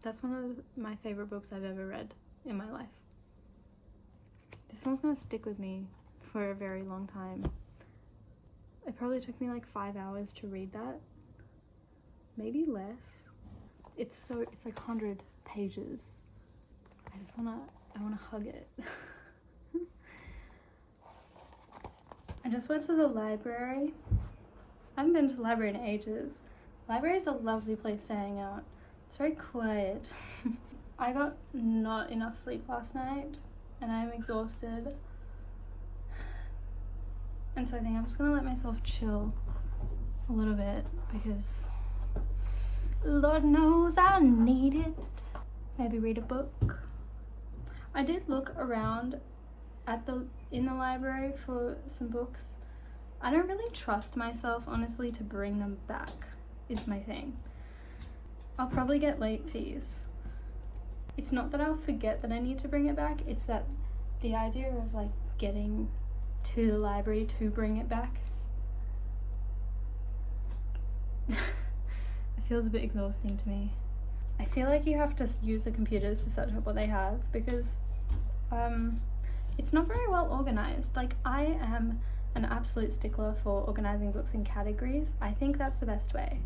That's one of my favorite books I've ever read in my life. This one's gonna stick with me for a very long time. It probably took me like 5 hours to read that, maybe less. It's like 100 pages. I wanna hug it. I just went to the library. I haven't been to the library in ages. Library is a lovely place to hang out. It's very quiet. I got not enough sleep last night and I'm exhausted. And so I think I'm just gonna let myself chill a little bit because Lord knows I need it. Maybe read a book. I did look around in the library for some books. I don't really trust myself, honestly, to bring them back, is my thing. I'll probably get late fees. It's not that I'll forget that I need to bring it back, it's that the idea of like getting to the library to bring it back, it feels a bit exhausting to me. I feel like you have to use the computers to search up what they have because it's not very well organized. Like, I am an absolute stickler for organizing books in categories. I think that's the best way.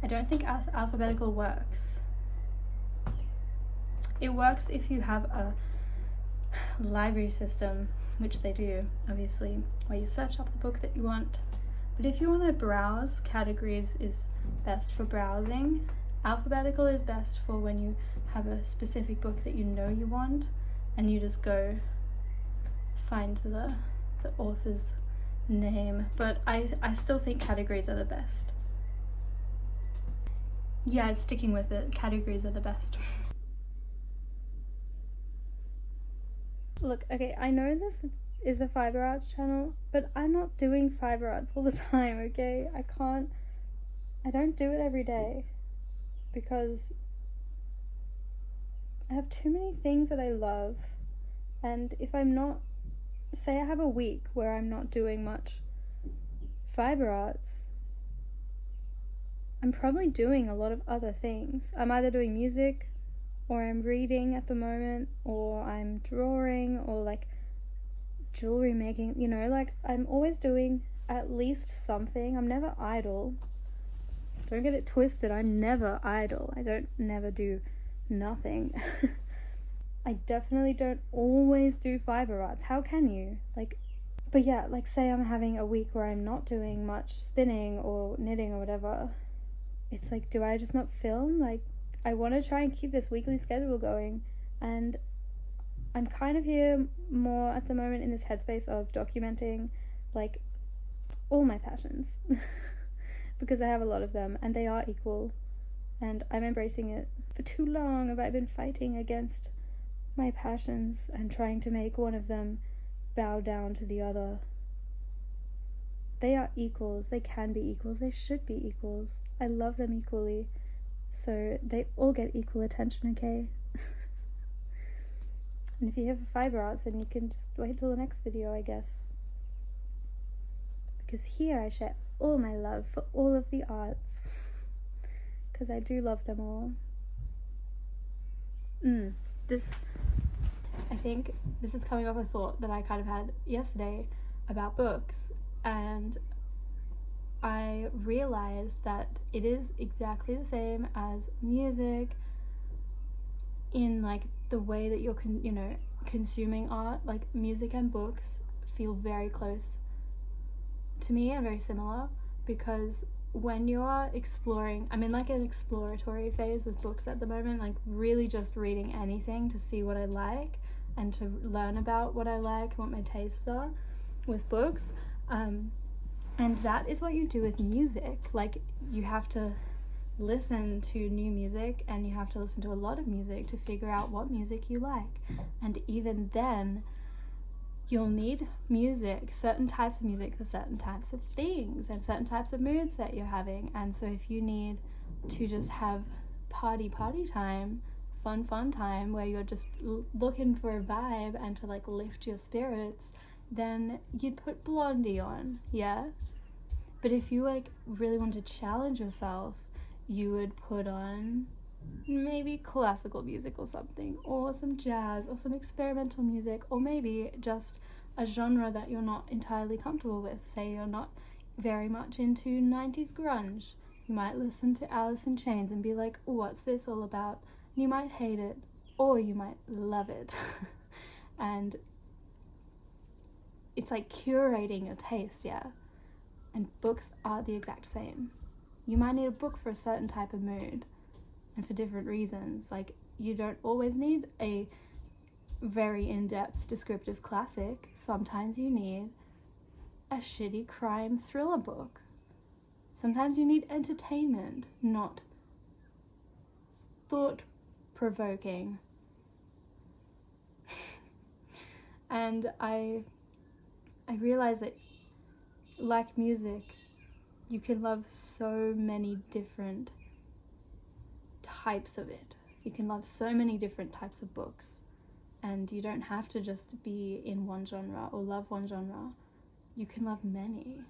I don't think alphabetical works. It works if you have a library system, which they do, obviously, where you search up the book that you want. But if you want to browse, categories is best for browsing. Alphabetical is best for when you have a specific book that you know you want and you just go find the author's name. But I still think categories are the best. Yeah, sticking with it, categories are the best. Look, okay, I know this is a fiber arts channel, but I'm not doing fiber arts all the time, okay? I don't do it every day because I have too many things that I love, and if I'm not, say I have a week where I'm not doing much fiber arts, I'm probably doing a lot of other things. I'm either doing music, or I'm reading at the moment, or I'm drawing, or like jewelry making, you know, like I'm always doing at least something. I'm never idle. Don't get it twisted, I'm never idle. I don't never do nothing. I definitely don't always do fiber arts. How can you? But yeah, like say I'm having a week where I'm not doing much spinning or knitting or whatever. It's like, do I just not film? Like, I want to try and keep this weekly schedule going, and I'm kind of here more at the moment in this headspace of documenting like all my passions because I have a lot of them and they are equal and I'm embracing it. For too long have I been fighting against my passions and trying to make one of them bow down to the other. They are equals, they can be equals, they should be equals. I love them equally, so they all get equal attention, okay? And if you have fiber arts, then you can just wait till the next video, I guess. Because here I share all my love for all of the arts. Because I do love them all. I think this is coming off a thought that I kind of had yesterday about books. And I realized that it is exactly the same as music in like the way that you're consuming art. Like music and books feel very close to me and very similar, because when you're exploring, I'm in like an exploratory phase with books at the moment, like really just reading anything to see what I like and to learn about what I like and what my tastes are with books. And that is what you do with music. Like, you have to listen to new music and you have to listen to a lot of music to figure out what music you like. And even then, you'll need music, certain types of music for certain types of things and certain types of moods that you're having. And so if you need to just have party time, fun time, where you're just looking for a vibe and to like lift your spirits, then you'd put Blondie on, yeah? But if you like really want to challenge yourself, you would put on maybe classical music or something, or some jazz, or some experimental music, or maybe just a genre that you're not entirely comfortable with. Say you're not very much into 90s grunge. You might listen to Alice in Chains and be like, what's this all about? And you might hate it, or you might love it. And it's like curating your taste, yeah? And books are the exact same. You might need a book for a certain type of mood, and for different reasons. Like, you don't always need a very in-depth descriptive classic. Sometimes you need a shitty crime thriller book. Sometimes you need entertainment, not thought-provoking. And I realize that, like music, you can love so many different types of it. You can love so many different types of books, and you don't have to just be in one genre or love one genre. You can love many.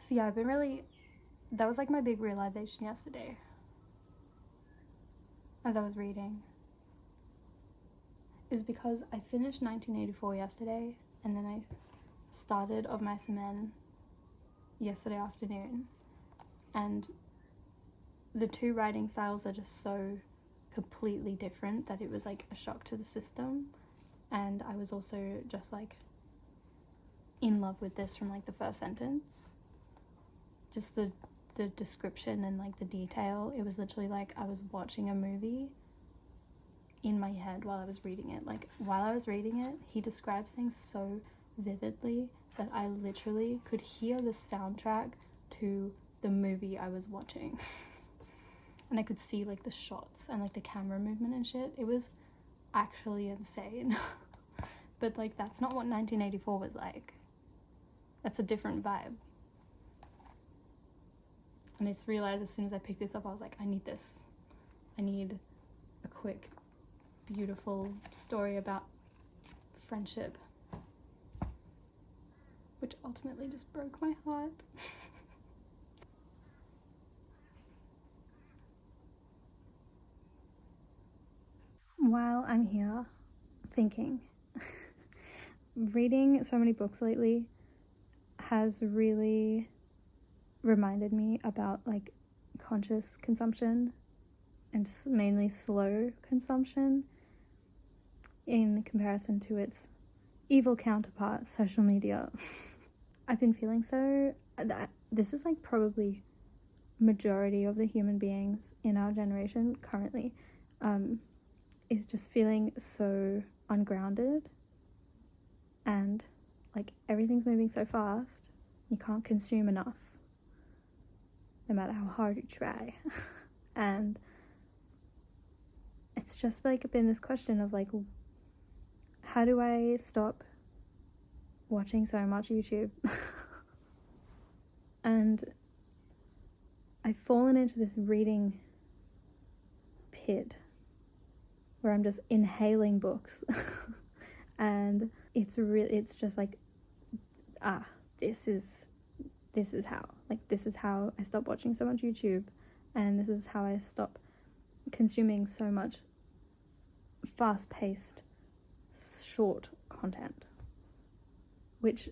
So yeah, that was like my big realization yesterday as I was reading, is because I finished 1984 yesterday, and then I started Of Mice and Men yesterday afternoon, and the two writing styles are just so completely different that it was like a shock to the system. And I was also just like in love with this from like the first sentence. Just the description and like the detail. It was literally like I was watching a movie in my head while I was reading it. Like, while I was reading it, he describes things so vividly that I literally could hear the soundtrack to the movie I was watching. And I could see like the shots and like the camera movement and shit. It was actually insane. But like, that's not what 1984 was like. That's a different vibe. And I just realized as soon as I picked this up, I was like, I need this. I need a quick, beautiful story about friendship. Which ultimately just broke my heart. While I'm here thinking, reading so many books lately has really reminded me about like conscious consumption and mainly slow consumption in comparison to its evil counterpart, social media. I've been feeling so that this is like probably majority of the human beings in our generation currently is just feeling so ungrounded, and like everything's moving so fast, you can't consume enough no matter how hard you try. And it's just like been this question of like, how do I stop watching so much YouTube? And I've fallen into this reading pit where I'm just inhaling books. And it's just like, this is how I stop watching so much YouTube, and this is how I stop consuming so much fast-paced short content, which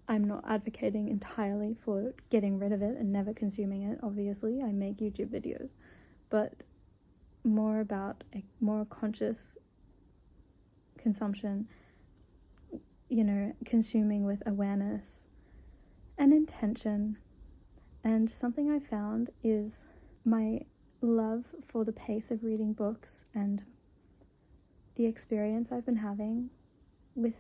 I'm not advocating entirely for getting rid of it and never consuming it. Obviously, I make YouTube videos, but more about a more conscious consumption, you know, consuming with awareness and intention. And something I found is my love for the pace of reading books and the experience I've been having with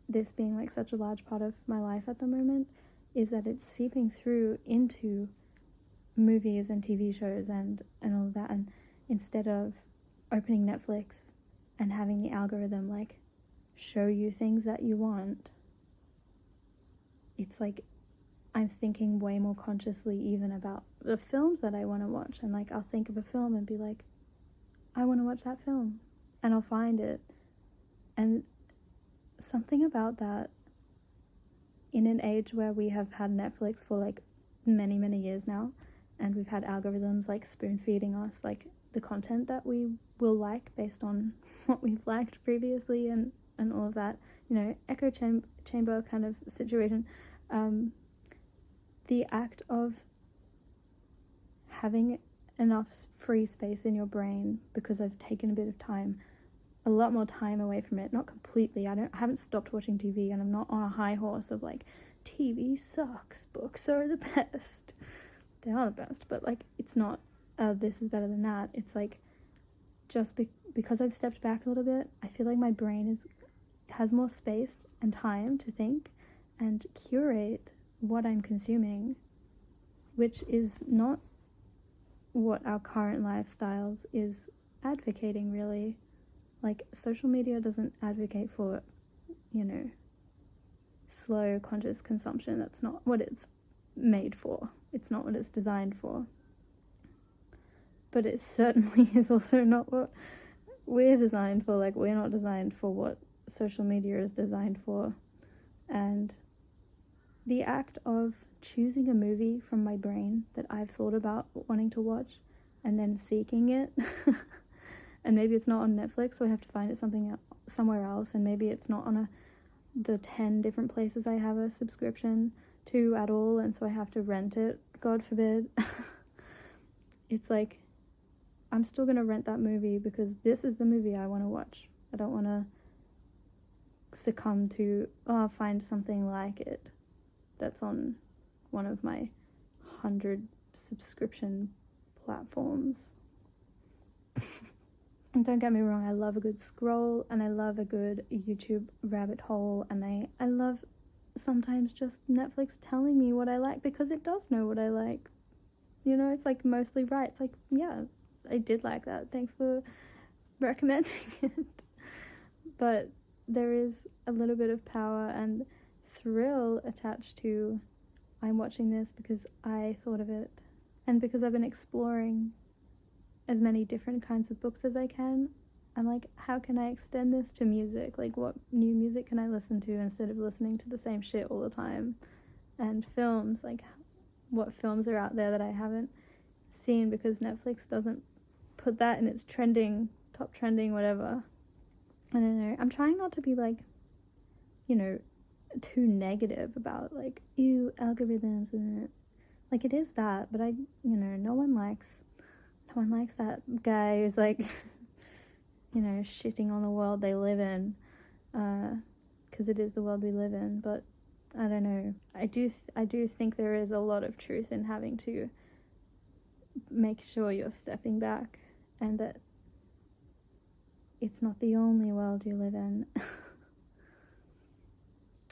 this being like such a large part of my life at the moment is that it's seeping through into movies and TV shows and all of that. And instead of opening Netflix and having the algorithm like show you things that you want, it's like I'm thinking way more consciously even about the films that I want to watch. And like, I'll think of a film and be like, I want to watch that film, and I'll find it. And something about that, in an age where we have had Netflix for like many years now, and we've had algorithms like spoon feeding us like the content that we will like based on what we've liked previously, and all of that, you know, echo chamber kind of situation. The act of having enough free space in your brain, because I've taken a bit of time, a lot more time away from it, not completely, I haven't stopped watching TV, and I'm not on a high horse of like, TV sucks, books are the best. They are the best, but like, it's not, this is better than that. It's like, just because I've stepped back a little bit, I feel like my brain has more space and time to think and curate what I'm consuming, which is not what our current lifestyles is advocating, really. Like, social media doesn't advocate for, you know, slow, conscious consumption. That's not what it's made for. It's not what it's designed for. But it certainly is also not what we're designed for. Like, we're not designed for what social media is designed for. And the act of choosing a movie from my brain that I've thought about wanting to watch and then seeking it and maybe it's not on Netflix, so I have to find it somewhere else, and maybe it's not on the 10 different places I have a subscription to at all, and so I have to rent it, God forbid. It's like, I'm still gonna rent that movie because this is the movie I want to watch. I don't want to succumb to, find something like it that's on one of my 100 subscription platforms. And don't get me wrong, I love a good scroll, and I love a good YouTube rabbit hole, and I love sometimes just Netflix telling me what I like, because it does know what I like. You know, it's like mostly right. It's like, yeah, I did like that. Thanks for recommending it. But there is a little bit of power and thrill attached to, I'm watching this because I thought of it, and because I've been exploring as many different kinds of books as I can. I'm like, how can I extend this to music? Like, what new music can I listen to instead of listening to the same shit all the time? And films, like, what films are out there that I haven't seen because Netflix doesn't put that in its top trending, whatever. I don't know. I'm trying not to be like, you know, too negative about like, ew, algorithms and it. Like, it is that, but no one likes that guy who's like, you know, shitting on the world they live in, because it is the world we live in. But I don't know. I do think there is a lot of truth in having to make sure you're stepping back, and that it's not the only world you live in.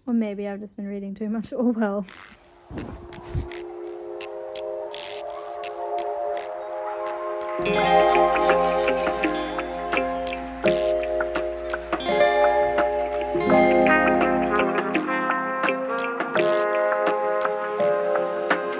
Or maybe I've just been reading too much Orwell. Yeah.